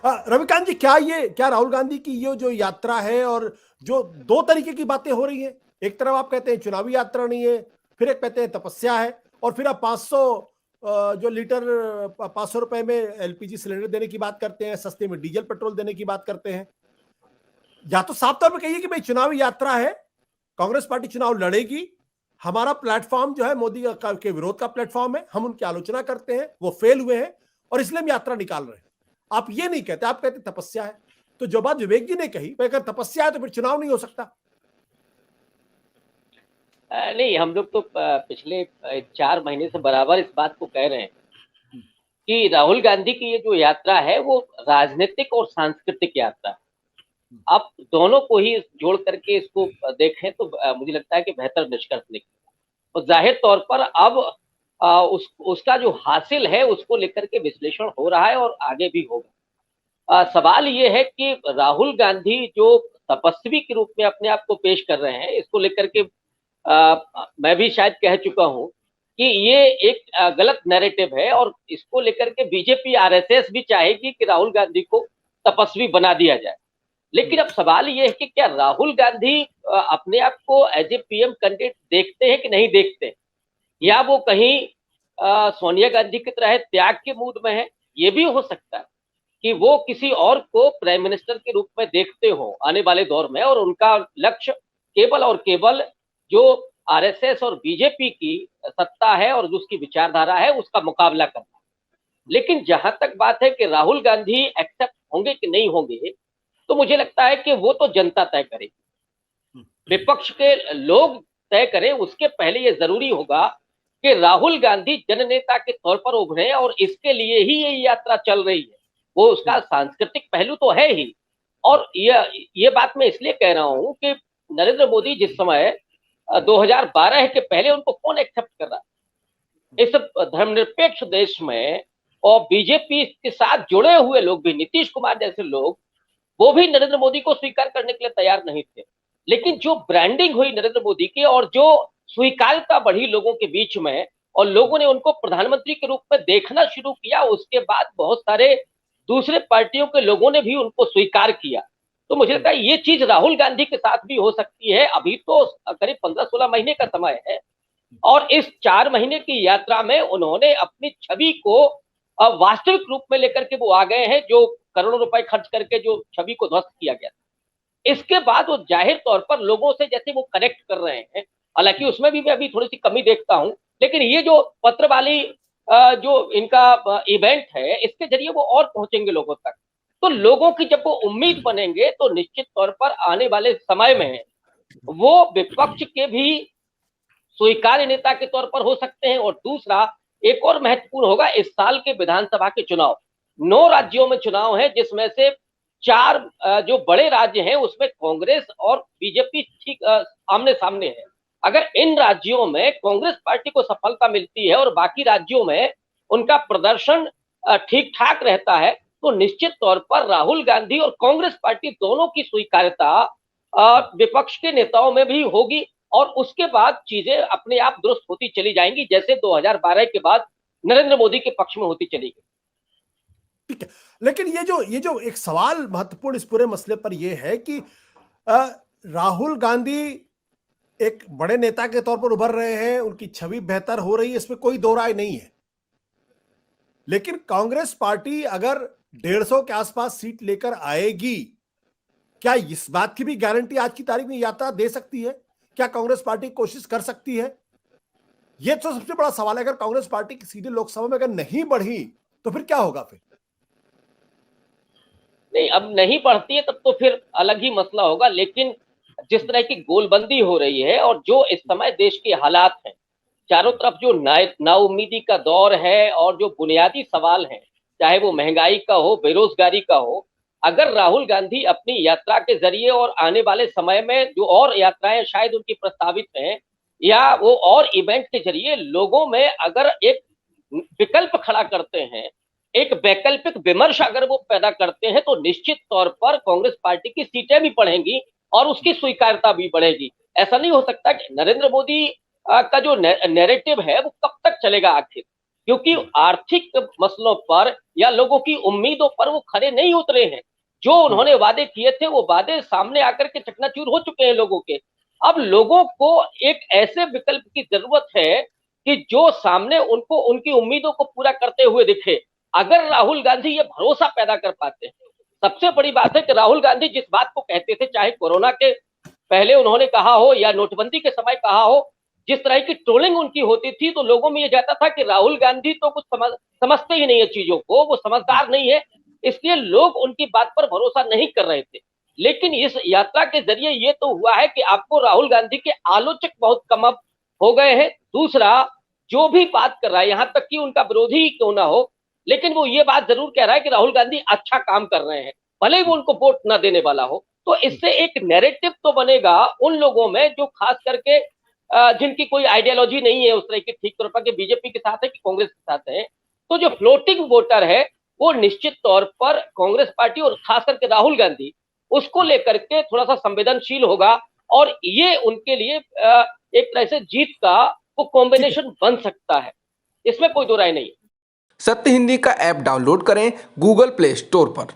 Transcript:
रविकांत जी, क्या राहुल गांधी की ये जो यात्रा है, और जो दो तरीके की बातें हो रही हैं, एक तरफ आप कहते हैं चुनावी यात्रा नहीं है, फिर एक कहते हैं तपस्या है, और फिर आप 500 जो लीटर 500 रुपए में एलपीजी सिलेंडर देने की बात करते हैं, सस्ते में डीजल पेट्रोल देने की बात करते हैं। या तो साफ तौर पर कहिए कि भाई चुनावी यात्रा है, कांग्रेस पार्टी चुनाव लड़ेगी, हमारा प्लेटफॉर्म जो है मोदी के विरोध का प्लेटफॉर्म है, हम उनकी आलोचना करते हैं, वो फेल हुए हैं और इसलिए हम यात्रा निकाल रहे हैं। आप ये नहीं कहते, आप कहते तपस्या है। तो जो बात विवेक जी ने कही, अगर तपस्या है तो फिर चुनाव नहीं हो सकता। नहीं, हम लोग तो पिछले 4 महीने से बराबर इस बात को कह रहे हैं कि राहुल गांधी की ये जो यात्रा है वो राजनीतिक और सांस्कृतिक यात्रा है। आप दोनों को ही जोड़ करके इसको देखें तो मुझे लगता है कि बेहतर निष्कर्ष निकलेगा। और जाहिर तौर पर अब उसका जो हासिल है उसको लेकर के विश्लेषण हो रहा है और आगे भी होगा। सवाल ये है कि राहुल गांधी जो तपस्वी के रूप में अपने आप को पेश कर रहे हैं, इसको लेकर के मैं भी शायद कह चुका हूं कि ये एक गलत नैरेटिव है और इसको लेकर के बीजेपी आरएसएस भी चाहेगी कि राहुल गांधी को तपस्वी बना दिया जाए। लेकिन अब सवाल ये है कि क्या राहुल गांधी अपने आप को एज ए पीएम कैंडिडेट देखते हैं कि नहीं देखते हैं, या वो कहीं सोनिया गांधी की तरह त्याग के मूड में है। ये भी हो सकता है कि वो किसी और को प्राइम मिनिस्टर के रूप में देखते हो आने वाले दौर में, और उनका लक्ष्य केवल और केवल जो आरएसएस और बीजेपी की सत्ता है और जो उसकी विचारधारा है उसका मुकाबला करना। लेकिन जहां तक बात है कि राहुल गांधी एक्सेप्ट होंगे कि नहीं होंगे, तो मुझे लगता है कि वो तो जनता तय करेगी, विपक्ष के लोग तय करें। उसके पहले ये जरूरी होगा कि राहुल गांधी जननेता के तौर पर उभरे, और इसके लिए ही ये यात्रा चल रही है। वो उसका सांस्कृतिक पहलू तो है ही, और ये बात मैं इसलिए कह रहा हूं कि नरेंद्र मोदी जिस समय 2012 के पहले उनको कौन एक्सेप्ट कर रहा है इस धर्मनिरपेक्ष देश में, और बीजेपी के साथ जुड़े हुए लोग भी, नीतीश कुमार जैसे लोग, वो भी नरेंद्र मोदी को स्वीकार करने के लिए तैयार नहीं थे। लेकिन जो ब्रांडिंग हुई नरेंद्र मोदी की और जो स्वीकार्यता बढ़ी लोगों के बीच में, और लोगों ने उनको प्रधानमंत्री के रूप में देखना शुरू किया, उसके बाद बहुत सारे दूसरे पार्टियों के लोगों ने भी उनको स्वीकार किया। तो मुझे लगता है ये चीज राहुल गांधी के साथ भी हो सकती है। अभी तो करीब 15-16 महीने का समय है, और इस 4 महीने की यात्रा में उन्होंने अपनी छवि को वास्तविक रूप में लेकर के वो आ गए हैं, जो करोड़ों रुपए खर्च करके जो छवि को ध्वस्त किया गया था। इसके बाद वो जाहिर तौर पर लोगों से जैसे वो कनेक्ट कर रहे हैं, हालांकि उसमें भी मैं अभी थोड़ी सी कमी देखता हूं, लेकिन ये जो पत्र वाली जो इनका इवेंट है, इसके जरिए वो और पहुंचेंगे लोगों तक। तो लोगों की जब वो उम्मीद बनेंगे तो निश्चित तौर पर आने वाले समय में वो विपक्ष के भी स्वीकार्य नेता के तौर पर हो सकते हैं। और दूसरा, एक और महत्वपूर्ण होगा, इस साल के विधानसभा के चुनाव, 9 राज्यों में चुनाव है, जिसमें से 4 जो बड़े राज्य हैं उसमें कांग्रेस और बीजेपी ठीक आमने सामने है। अगर इन राज्यों में कांग्रेस पार्टी को सफलता मिलती है और बाकी राज्यों में उनका प्रदर्शन ठीक ठाक रहता है, तो निश्चित तौर पर राहुल गांधी और कांग्रेस पार्टी दोनों की स्वीकार्यता विपक्ष के नेताओं में भी होगी, और उसके बाद चीजें अपने आप दुरुस्त होती चली जाएंगी, जैसे 2012 के बाद नरेंद्र मोदी के पक्ष में होती चली गई। ठीक है, लेकिन ये जो एक सवाल महत्वपूर्ण इस पूरे मसले पर यह है कि राहुल गांधी एक बड़े नेता के तौर पर उभर रहे हैं, उनकी छवि बेहतर हो रही है, इसमें कोई दो राय नहीं है। लेकिन कांग्रेस पार्टी अगर 150 के आसपास सीट लेकर आएगी, क्या इस बात की भी गारंटी आज की तारीख में यात्रा दे सकती है? क्या कांग्रेस पार्टी कोशिश कर सकती है? यह तो सबसे बड़ा सवाल है। अगर कांग्रेस पार्टी की सीटें लोकसभा में अगर नहीं बढ़ी तो फिर क्या होगा? फिर नहीं, अब नहीं बढ़ती है तब तो फिर अलग ही मसला होगा। लेकिन जिस तरह की गोलबंदी हो रही है और जो इस समय देश के हालात हैं, चारों तरफ जो नाउम्मीदी का दौर है और जो बुनियादी सवाल हैं, चाहे वो महंगाई का हो, बेरोजगारी का हो, अगर राहुल गांधी अपनी यात्रा के जरिए और आने वाले समय में जो और यात्राएं शायद उनकी प्रस्तावित हैं, या वो और इवेंट के जरिए लोगों में अगर एक विकल्प खड़ा करते हैं, एक वैकल्पिक विमर्श अगर वो पैदा करते हैं, तो निश्चित तौर पर कांग्रेस पार्टी की सीटें भी बढ़ेंगी और उसकी स्वीकार्यता भी बढ़ेगी। ऐसा नहीं हो सकता कि नरेंद्र मोदी का जो नैरेटिव है वो कब तक चलेगा आखिर, क्योंकि आर्थिक मसलों पर या लोगों की उम्मीदों पर वो खरे नहीं उतरे हैं। जो उन्होंने वादे किए थे वो वादे सामने आकर के चकनाचूर हो चुके हैं लोगों के। अब लोगों को एक ऐसे विकल्प की जरूरत है कि जो सामने उनको उनकी उम्मीदों को पूरा करते हुए दिखे। अगर राहुल गांधी ये भरोसा पैदा कर पाते हैं, सबसे बड़ी बात है कि राहुल गांधी जिस बात को कहते थे, चाहे कोरोना के पहले उन्होंने कहा हो या नोटबंदी के समय कहा हो, जिस तरह की ट्रोलिंग उनकी होती थी तो लोगों में ये जाता था कि राहुल गांधी तो कुछ समझते ही नहीं है चीजों को, वो समझदार नहीं है, इसलिए लोग उनकी बात पर भरोसा नहीं कर रहे थे। लेकिन इस यात्रा के जरिए ये तो हुआ है कि आपको राहुल गांधी के आलोचक बहुत कम अब हो गए हैं। दूसरा, जो भी बात कर रहा है, यहां तक कि उनका विरोधी ही क्यों ना हो, लेकिन वो ये बात जरूर कह रहा है कि राहुल गांधी अच्छा काम कर रहे हैं, भले ही वो उनको वोट ना देने वाला हो। तो इससे एक नैरेटिव तो बनेगा उन लोगों में जो खास करके जिनकी कोई आइडियोलॉजी नहीं है उस तरह की, ठीक तौर पर कि बीजेपी के साथ है कि कांग्रेस के साथ है। तो जो फ्लोटिंग वोटर है वो निश्चित तौर पर कांग्रेस पार्टी और खास करके राहुल गांधी उसको लेकर के थोड़ा सा संवेदनशील होगा, और ये उनके लिए एक तरह से जीत का वो कॉम्बिनेशन बन सकता है, इसमें कोई दो राय नहीं है। सत्य हिंदी का ऐप डाउनलोड करें गूगल प्ले स्टोर पर।